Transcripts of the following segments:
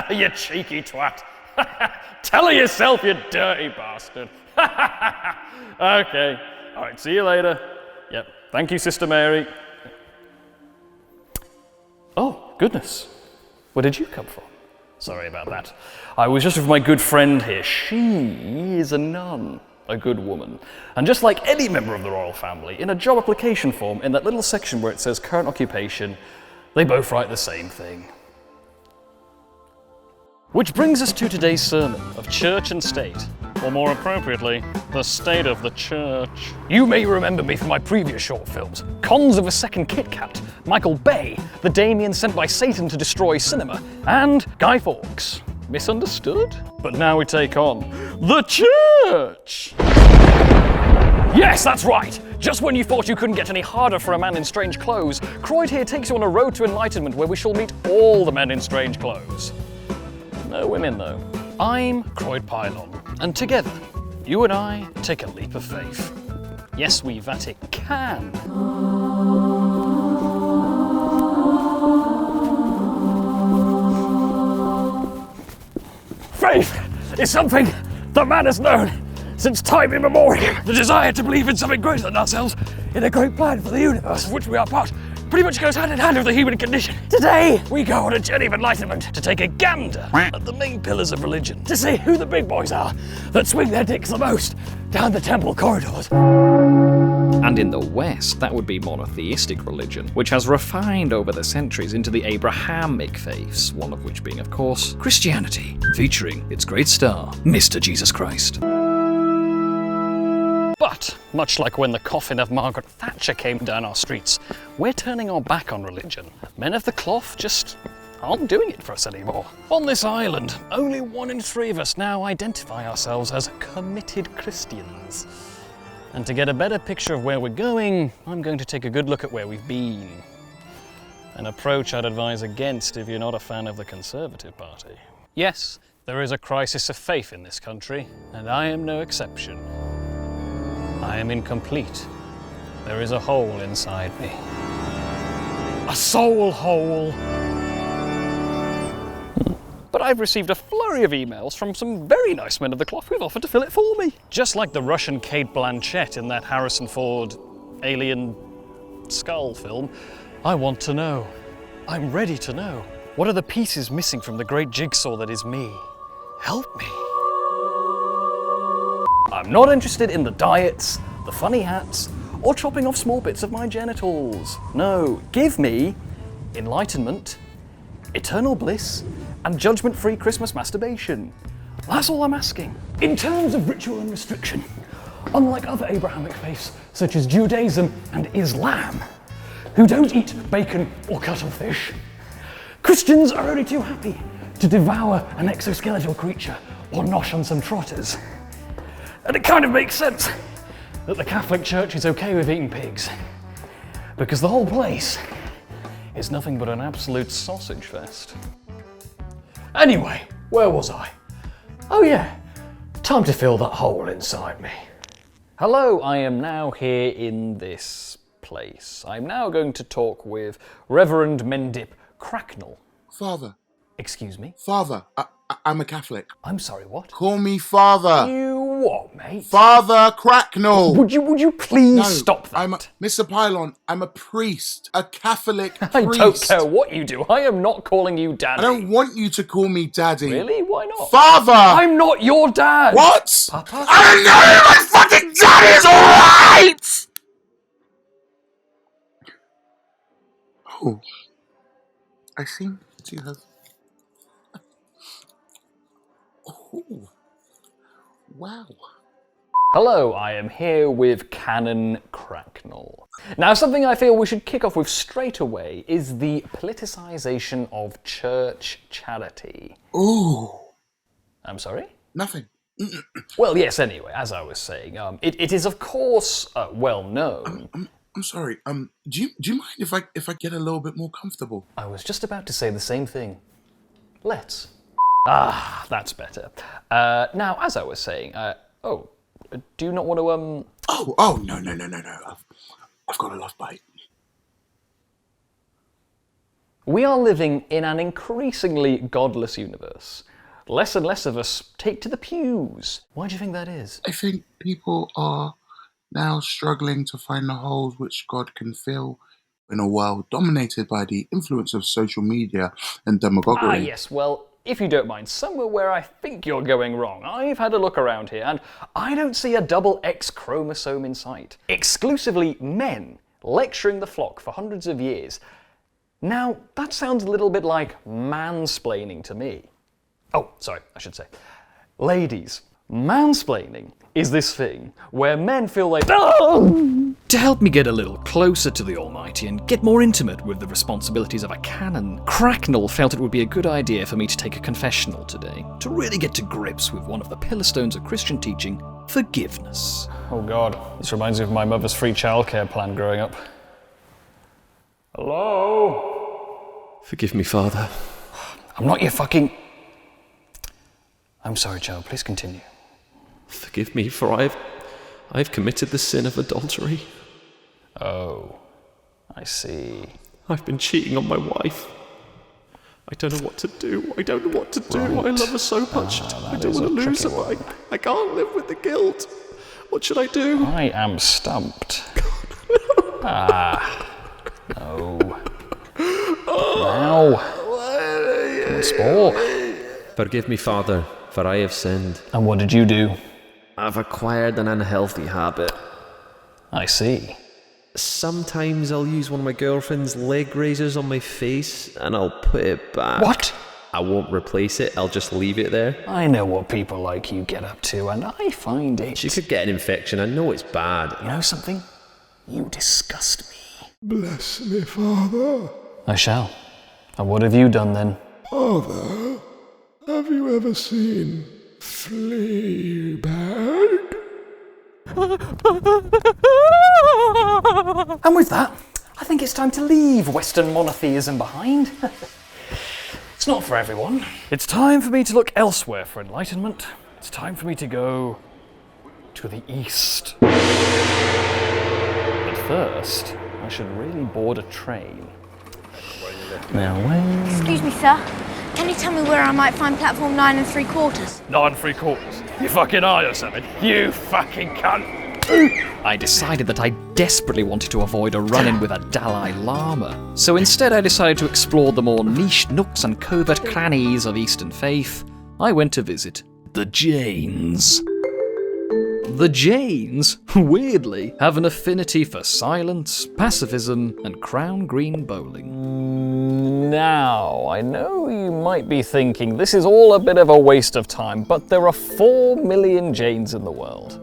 You cheeky twat. Tell her yourself, you dirty bastard. Okay. All right, see you later. Yep. Thank you, Sister Mary. Oh, goodness. Where did you come from? Sorry about that. I was just with my good friend here. She is a nun, a good woman. And just like any member of the royal family, in a job application form, in that little section where it says current occupation, they both write the same thing. Which brings us to today's sermon of church and state, or more appropriately, the state of the church. You may remember me from my previous short films, Cons of a Second Kit Kat, Michael Bay, the Damien sent by Satan to destroy cinema, and Guy Fawkes. Misunderstood? But now we take on the church! Yes, that's right! Just when you thought you couldn't get any harder for a man in strange clothes, Croyde here takes you on a road to enlightenment where we shall meet all the men in strange clothes. No women, though. I'm Croyde Pylon, and together, you and I take a leap of faith. Yes, we Vatican. Faith is something that man has known since time immemorial. The desire to believe in something greater than ourselves, in a great plan for the universe of which we are part, pretty much goes hand in hand with the human condition. Today, we go on a journey of enlightenment to take a gander at the main pillars of religion, to see who the big boys are that swing their dicks the most down the temple corridors. And in the West, that would be monotheistic religion, which has refined over the centuries into the Abrahamic faiths, one of which being, of course, Christianity, featuring its great star, Mr. Jesus Christ. But, much like when the coffin of Margaret Thatcher came down our streets, we're turning our back on religion. Men of the cloth just aren't doing it for us anymore. On this island, only 1 in 3 of us now identify ourselves as committed Christians. And to get a better picture of where we're going, I'm going to take a good look at where we've been. An approach I'd advise against if you're not a fan of the Conservative Party. Yes, there is a crisis of faith in this country, and I am no exception. I am incomplete. There is a hole inside me. A soul hole. But I've received a flurry of emails from some very nice men of the cloth who've offered to fill it for me. Just like the Russian Cate Blanchett in that Harrison Ford alien skull film, I want to know. I'm ready to know. What are the pieces missing from the great jigsaw that is me? Help me. I'm not interested in the diets, the funny hats, or chopping off small bits of my genitals. No, give me enlightenment, eternal bliss, and judgment-free Christmas masturbation. That's all I'm asking. In terms of ritual and restriction, unlike other Abrahamic faiths such as Judaism and Islam, who don't eat bacon or cuttlefish, Christians are only too happy to devour an exoskeletal creature or nosh on some trotters. And it kind of makes sense that the Catholic Church is okay with eating pigs, because the whole place is nothing but an absolute sausage fest. Anyway, where was I? Oh yeah, time to fill that hole inside me. Hello, I am now here in this place. I'm now going to talk with Reverend Mendip Cracknell. Father. Excuse me? Father, I'm a Catholic. I'm sorry, what? Call me Father. You what, mate? Father Cracknell. Would you please stop that? I'm Mr. Pylon, I'm a priest. A Catholic priest. I don't care what you do. I am not calling you daddy. I don't want you to call me daddy. Really? Why not? Father! I'm not your dad! What? Papa? I know my fucking dad is alright! Oh. I seem to have... Oh. Wow. Hello, I am here with Canon Cracknell. Now, something I feel we should kick off with straight away is the politicisation of church charity. Ooh. I'm sorry? Nothing. Well, yes, anyway, as I was saying, it is of course well known. I'm sorry. Do you mind if I get a little bit more comfortable? I was just about to say the same thing. Let's. Ah, that's better. Now, as I was saying, do you not want to, Oh, no. I've got a love bite. We are living in an increasingly godless universe. Less and less of us take to the pews. Why do you think that is? I think people are now struggling to find the holes which God can fill in a world dominated by the influence of social media and Ah, demagoguery. yes, well, if you don't mind, somewhere where I think you're going wrong. I've had a look around here, and I don't see a double X chromosome in sight. Exclusively men lecturing the flock for hundreds of years. Now, that sounds a little bit like mansplaining to me. Oh, sorry, I should say. Ladies, mansplaining is this thing where men feel like, oh! To help me get a little closer to the Almighty and get more intimate with the responsibilities of a canon, Cracknell felt it would be a good idea for me to take a confessional today, to really get to grips with one of the pillar stones of Christian teaching, forgiveness. Oh God, this reminds me of my mother's free childcare plan growing up. Hello? Forgive me, Father. I'm not your fucking... I'm sorry, child, please continue. Forgive me, for I've committed the sin of adultery. Oh, I see. I've been cheating on my wife. I don't know what to do. I don't know what to do. Right. I love her so much. I don't is want to a lose her. tricky But I can't live with the guilt. What should I do? I am stumped. No. Now. Good sport. Forgive me, Father, for I have sinned. And what did you do? I've acquired an unhealthy habit. I see. Sometimes I'll use one of my girlfriend's leg razors on my face and I'll put it back. What? I won't replace it, I'll just leave it there. I know what people like you get up to, and I find it... She could get an infection, I know it's bad. You know something? You disgust me. Bless me, Father. I shall. And what have you done then? Father, have you ever seen Fleabag? And with that, I think it's time to leave Western monotheism behind. It's not for everyone. It's time for me to look elsewhere for enlightenment. It's time for me to go to the east. But first, I should really board a train. Now when... Excuse me, sir. Can you tell me where I might find platform 9 3/4? 9 3/4. You fucking are or something. You fucking cunt. I decided that I desperately wanted to avoid a run-in with a Dalai Lama, so instead I decided to explore the more niche nooks and covert crannies of Eastern faith. I went to visit the Jains. The Jains, weirdly, have an affinity for silence, pacifism, and crown green bowling. Now, I know you might be thinking this is all a bit of a waste of time, but there are 4 million Jains in the world.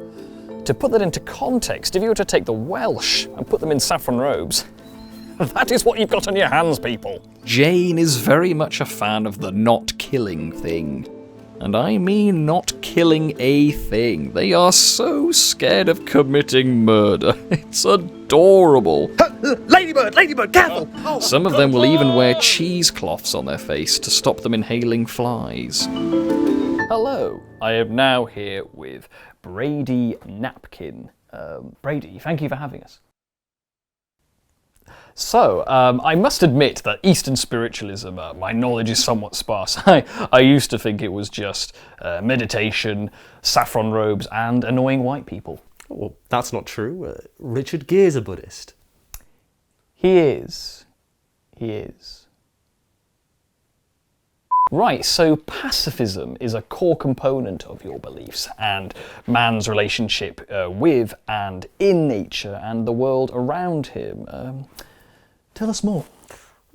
To put that into context, if you were to take the Welsh and put them in saffron robes, that is what you've got on your hands, people. Jain is very much a fan of the not killing thing. And I mean not killing a thing. They are so scared of committing murder. It's adorable. Ladybird, careful! Some of them will even wear cheesecloths on their face to stop them inhaling flies. Hello, I am now here with Brady Napkin. Brady, thank you for having us. So, I must admit that Eastern spiritualism, my knowledge is somewhat sparse. I used to think it was just meditation, saffron robes, and annoying white people. Well, that's not true. Richard Gere's a Buddhist. He is. Right, so pacifism is a core component of your beliefs and man's relationship with and in nature and the world around him. Tell us more.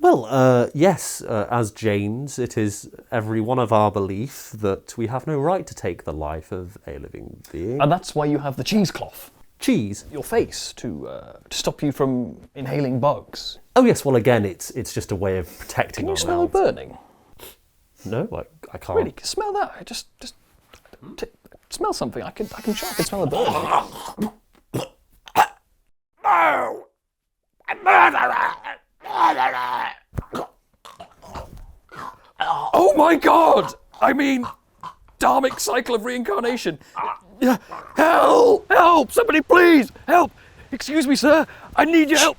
Well, yes, as Jains, it is every one of our belief that we have no right to take the life of a living being. And that's why you have the cheesecloth. Cheese? Your face to stop you from inhaling bugs. Oh yes, well again, it's just a way of protecting Can you our smell mouths. burning? No, I can't. Really, smell that. Just smell something. I can smell a burn. Oh my God! I mean, dharmic cycle of reincarnation. Help! Help! Somebody please! Help! Excuse me, sir. I need your help.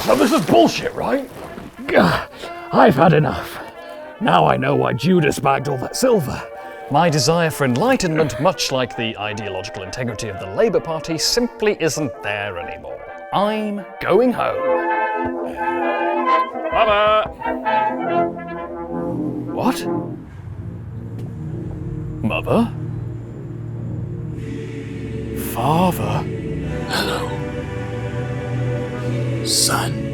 So this is bullshit, right? Gah, I've had enough. Now I know why Judas bagged all that silver. My desire for enlightenment, much like the ideological integrity of the Labour Party, simply isn't there anymore. I'm going home. Mother! What? Mother? Father? Hello, son.